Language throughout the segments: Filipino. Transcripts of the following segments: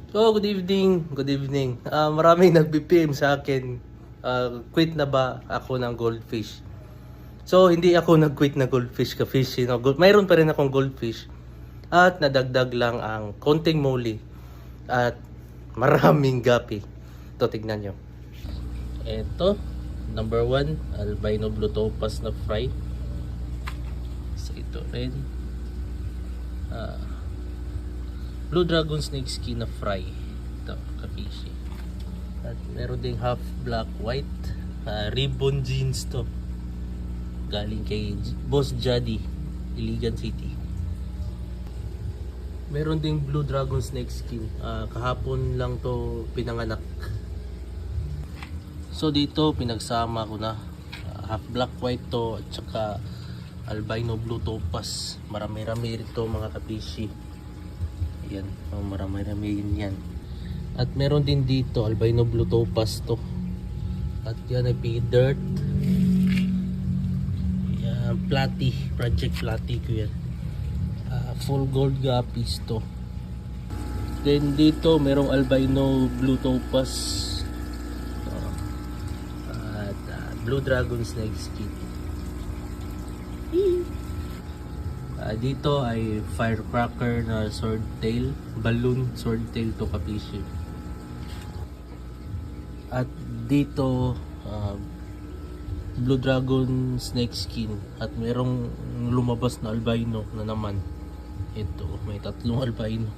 So, good evening. Good evening. Maraming nag-PM sa akin. Quit na ba ako ng goldfish? So, hindi ako nag-quit na goldfish ka fish. Mayroon pa rin akong goldfish. At nadagdag lang ang konting moli. At maraming gapi. Ito, tignan nyo. Ito, number 1, albino blue topaz na fry. So, ito rin. Blue dragon snake skin na fry. Ito, kapishi. At meron ding half black white. Ribbon jeans to. Galing kay Boss Jaddy, Iligan City. Meron ding blue dragon snake skin. Kahapon lang to pinanganak. So dito pinagsama ko na. Half black white to at saka albino blue topaz. Marami-rami rito mga kapishi. Yan, marami-rami yan. At meron din dito albino blue topaz to. At yan ay P-dirt. Yan, platy, project platy ko yan. Full gold guppies to. Then dito merong albino blue topaz. At blue dragon snake skin. Dito ay firecracker na swordtail, balloon swordtail to kapishi. At dito blue dragon snake skin at merong lumabas na albino na naman. Ito, may tatlong albino.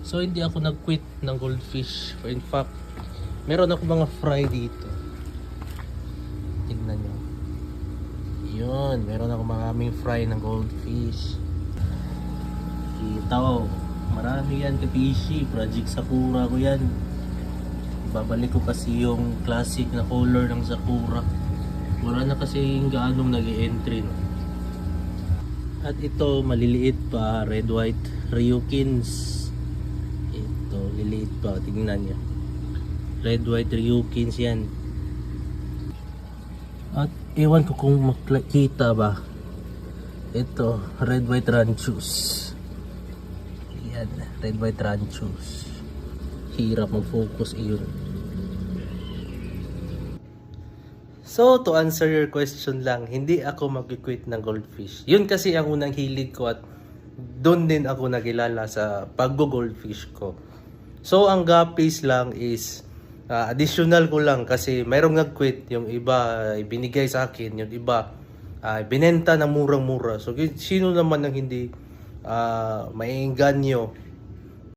So hindi ako nag-quit ng goldfish. In fact, meron ako mga fry dito. Tingnan nyo. Yun, meron ako maraming fry ng goldfish. Kita ko, marami yan kapishi. Project Sakura ko yan. Babalik ko kasi yung classic na color ng Sakura. Wala na kasi gaanong nag-e-entry, no? At ito, maliliit pa, red white Ryukins. Ito, liliit pa, tingnan nyo. Red white Ryukins yan. At ewan ko kung makita ba. Ito, red white Ranchus. Yan, red white Ranchus. Hirap mag-focus iyon. So, to answer your question lang, hindi ako mag-quit ng goldfish. Yun kasi ang unang hilig ko at doon din ako nagilala sa pag-goldfish ko. So, ang guppies lang is additional ko lang kasi mayroong nag-quit. Yung iba binigay sa akin, yung iba binenta na murang-mura. So, sino naman ang hindi maiengganyo